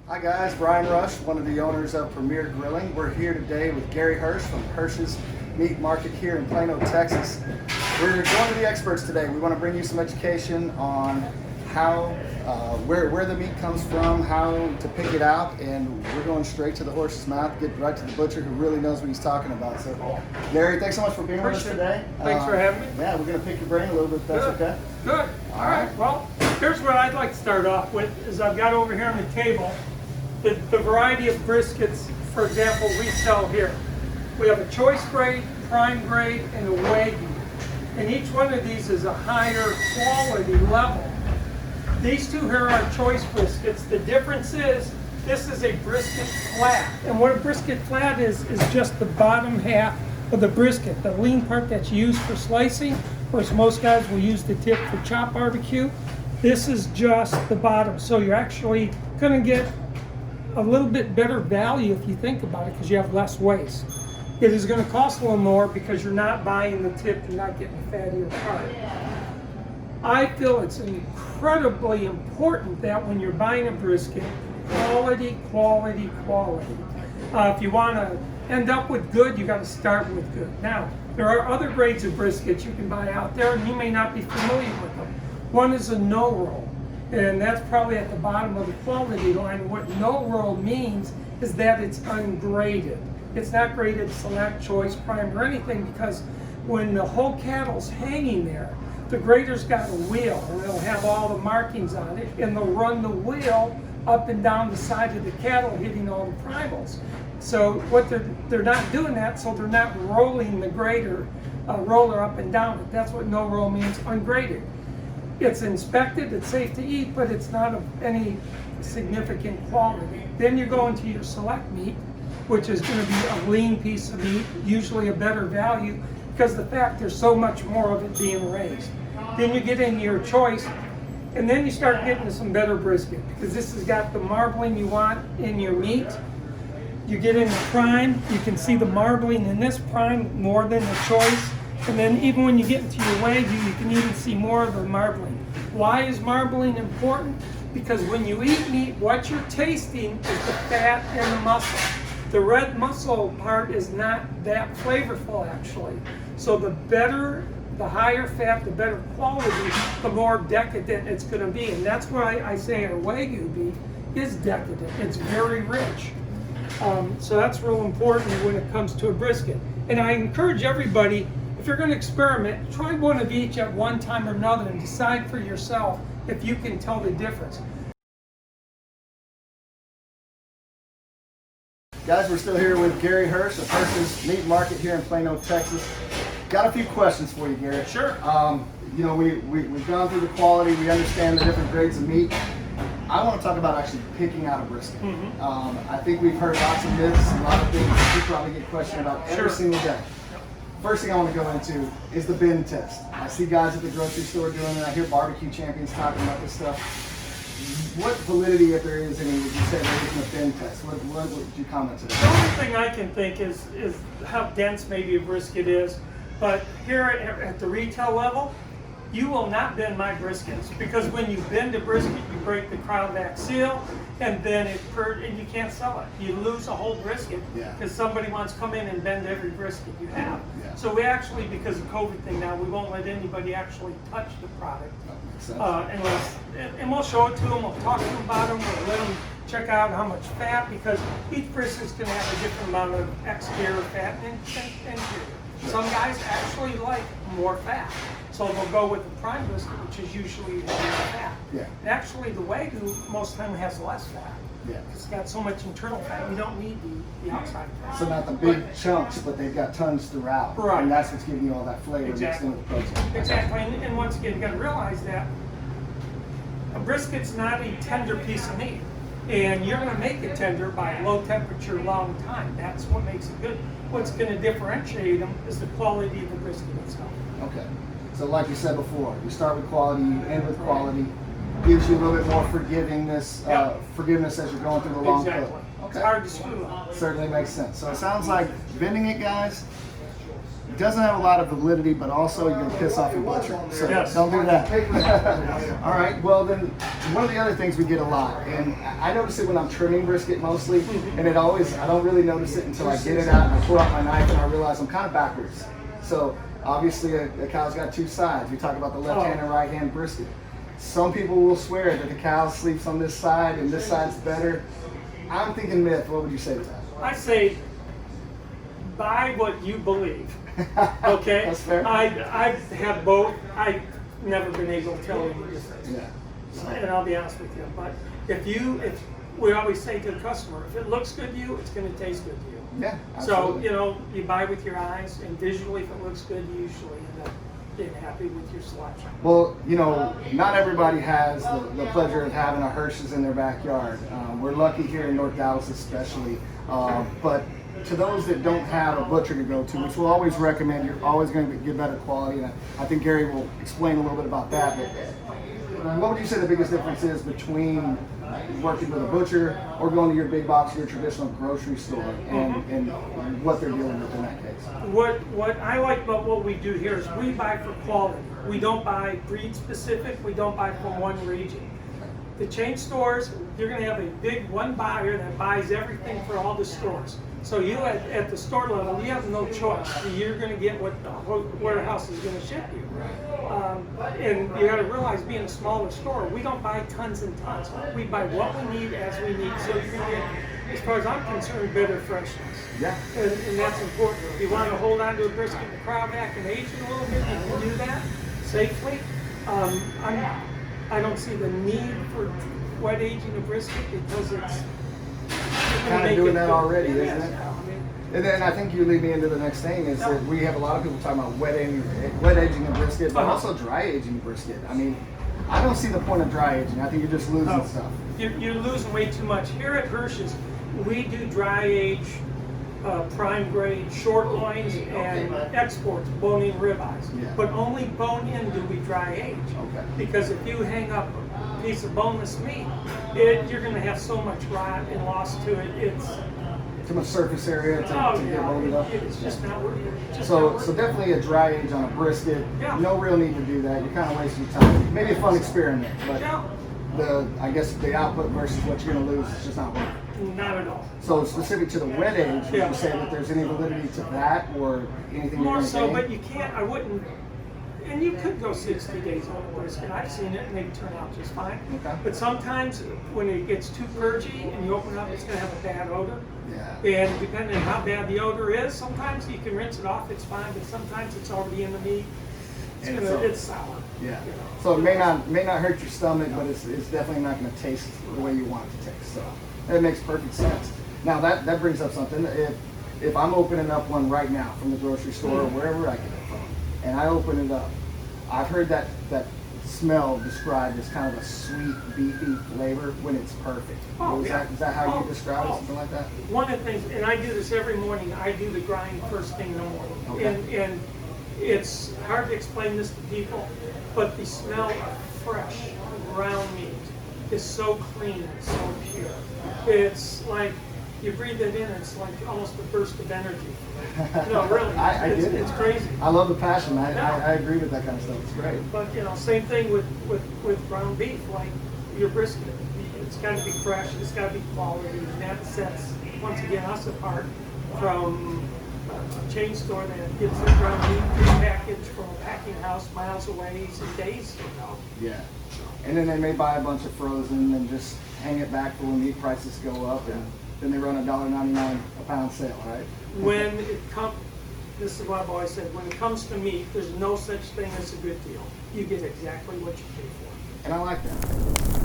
Hi guys, Brian Rush, one of the owners of Premier Grilling. We're here today with Gary Hirsch from Hirsch's Meat Market here in Plano, Texas. We're going to the experts today. We want to bring you some education on how, where the meat comes from, how to pick it out, and we're going straight to the horse's mouth, get right to the butcher who really knows what he's talking about. So, Gary, thanks so much for being with us today. Thanks for having me. Yeah, we're going to pick your brain a little bit, if that's okay. Good. All right. Well, here's what I'd like to start off with, is I've got over here on the table the variety of briskets, for example, we sell here. We have a choice grade, prime grade, and a Wagyu. And each one of these is a higher quality level. These two here are choice briskets. The difference is, this is a brisket flat. And what a brisket flat is just the bottom half of the brisket, the lean part that's used for slicing. Of course, most guys will use the tip for chop barbecue. This is just the bottom. So you're actually gonna get a little bit better value if you think about it, because you have less waste. It is going to cost a little more because you're not buying the tip and not getting the fattier part. I feel it's incredibly important that when you're buying a brisket, quality, quality, quality. If you want to end up with good, you got to start with good. Now, there are other grades of briskets you can buy out there, and you may not be familiar with them. One is a no roll. And that's probably at the bottom of the quality line. What no roll means is that it's ungraded. It's not graded select, choice, prime, or anything, because when the whole cattle's hanging there, the grader's got a wheel, and it'll have all the markings on it, and they'll run the wheel up and down the side of the cattle, hitting all the primals. So what they're not doing that, so they're not rolling the grader roller up and down it. That's what no roll means, ungraded. It's inspected, it's safe to eat, but it's not of any significant quality. Then you go into your select meat, which is going to be a lean piece of meat, usually a better value, because of the fact there's so much more of it being raised. Then you get into your choice, and then you start getting to some better brisket, because this has got the marbling you want in your meat. You get into prime, you can see the marbling in this prime more than the choice. And then even when you get into your Wagyu, you can even see more of the marbling. Why is marbling important? Because when you eat meat, what you're tasting is the fat and the muscle. The red muscle part is not that flavorful, actually. So the better, the higher fat, the better quality, the more decadent it's going to be. And that's why I say our Wagyu beef is decadent. It's very rich. So that's real important when it comes to a brisket. And I encourage everybody, if you're going to experiment, try one of each at one time or another and decide for yourself if you can tell the difference. Guys, we're still here with Gary Hirsch of Hirsch's Meat Market here in Plano, Texas. Got a few questions for you, Gary. Sure. You know, we've gone through the quality, we understand the different grades of meat. I want to talk about actually picking out a brisket. I think we've heard lots of myths, a lot of things that you probably get questioned about every single day. First thing I want to go into is the bin test. I see guys at the grocery store doing it. I hear barbecue champions talking about this stuff. What validity, if there is any, would you say there isn't a bin test? What would you comment to The that? only thing I can think is how dense maybe a brisket is. But here at the retail level, you will not bend my briskets, because when you bend a brisket, you break the crown back seal, and then and you can't sell it. You lose a whole brisket because somebody wants to come in and bend every brisket you have. So we actually, because of COVID thing now, we won't let anybody actually touch the product unless, and we'll show it to them, we'll talk to them about them, we'll let them check out how much fat, because each brisket's going to have a different amount of exterior fat and interior. Some guys actually like more fat, so they'll go with the prime brisket, which is usually more fat. And actually, the Wagyu most of the time has less fat. It's got so much internal fat, you don't need the outside fat. So not the big chunks, but they've got tons throughout. Right. And that's what's giving you all that flavor mixed in with the protein. Exactly. And once again, you got to realize that a brisket's not a tender piece of meat. And you're going to make it tender by low temperature, long time. That's what makes it good. What's going to differentiate them is the quality of the brisket itself. Okay. So like you said before, you start with quality, you end with quality. Gives you a little bit more forgiveness as you're going through the long cook. It's hard to screw up. Certainly makes sense. So it sounds like bending it, guys, doesn't have a lot of validity, but also you're gonna piss off your butcher. So Yes. don't do that. All right. Well, then one of the other things we get a lot, and I notice it when I'm trimming brisket mostly, and I don't really notice it until I get it out and I pull out my knife and I realize I'm kind of backwards. So obviously a cow's got two sides. We talk about the left hand and right hand brisket. Some people will swear that the cow sleeps on this side and this side's better. I'm thinking myth. What would you say to that? I say, buy what you believe. Okay? That's fair. I have both. I've never been able to tell any difference. Yeah. And I'll be honest with you. But if we always say to the customer, if it looks good to you, it's going to taste good to you. Yeah. So, Absolutely. you know, you buy with your eyes, and visually, if it looks good, you usually end up being happy with your selection. Well, you know, not everybody has the pleasure of having a Hirsch's in their backyard. We're lucky here in North Dallas especially. But to those that don't have a butcher to go to, which we'll always recommend, you're always going to get better quality. And I think Gary will explain a little bit about that. But what would you say the biggest difference is between working with a butcher or going to your big box, your traditional grocery store, and what they're dealing with in that case? What I like about what we do here is we buy for quality. We don't buy breed specific. We don't buy from one region. The chain stores, you're going to have a big one buyer that buys everything for all the stores. So you at the store level, you have no choice. You're going to get what the warehouse is going to ship you. And you got to realize, being a smaller store, we don't buy tons and tons. We buy what we need as we need. So you're going to get, as far as I'm concerned, better freshness. Yeah. And that's important. If you want to hold on to a brisket in the crowd back and age it a little bit, you can do that safely. I don't see the need for wet aging a brisket because it's Kind of doing that already, isn't it? I mean, And then I think you lead me into the next thing is that we have a lot of people talking about wet aging a brisket, but also dry aging a brisket. I mean, I don't see the point of dry aging. I think you're just losing Oh. stuff. You're losing way too much. Here at Hirsch's, we do dry age, prime grade short loins and exports, bone-in ribeyes. Yeah. But only bone-in do we dry age. Okay. Because if you hang up a piece of boneless meat, you're going to have so much rot and loss to it. It's Too much surface area to get loaded up. it's just not worth it. It's just So not so worth it. definitely a dry age on a brisket. Yeah. No real need to do that. You're kind of wasting your time. Maybe a fun experiment, but Yeah. I guess the output versus what you're going to lose is just not worth it. Not at all. So specific to the wet age, would Yeah. you say that there's any validity to that or anything you're More going to so, gain? but you can't, I wouldn't, and you could go 60 days on a brisket. I've seen it and they turn out just fine. Okay. But sometimes when it gets too purgy and you open it up, it's going to have a bad odor. Yeah. And depending on how bad the odor is, sometimes you can rinse it off, it's fine, but sometimes it's already in the meat. And It's sour. Yeah. You know. So it may not hurt your stomach, but it's definitely not going to taste the way you want it to taste. So it makes perfect sense. Now that brings up something. If I'm opening up one right now from the grocery store or wherever I get it from, and I open it up, I've heard that smell described as kind of a sweet, beefy flavor when it's perfect. Oh, is yeah. that how Oh, you describe it? oh. Something like that? One of the things, and I do this every morning, I do the grind first thing in the morning. Okay. And it's hard to explain this to people, but the smell of fresh ground meat is so clean and so pure. It's like you breathe it in, it's like almost a burst of energy. No, really, I get it. it's crazy. I love the passion. Yeah. I agree with that kind of stuff. It's great. But you know, same thing with ground beef, like your brisket. It's got to be fresh. It's got to be quality. And that sets, once again, us apart from a chain store that gets their ground beef prepackaged from a packing house miles away and days from now. Yeah. And then they may buy a bunch of frozen and just hang it back for when meat prices go up, and then they run $1.99 a pound sale, right? When it comes, this is what I've always said, when it comes to meat, there's no such thing as a good deal. You get exactly what you pay for. And I like that.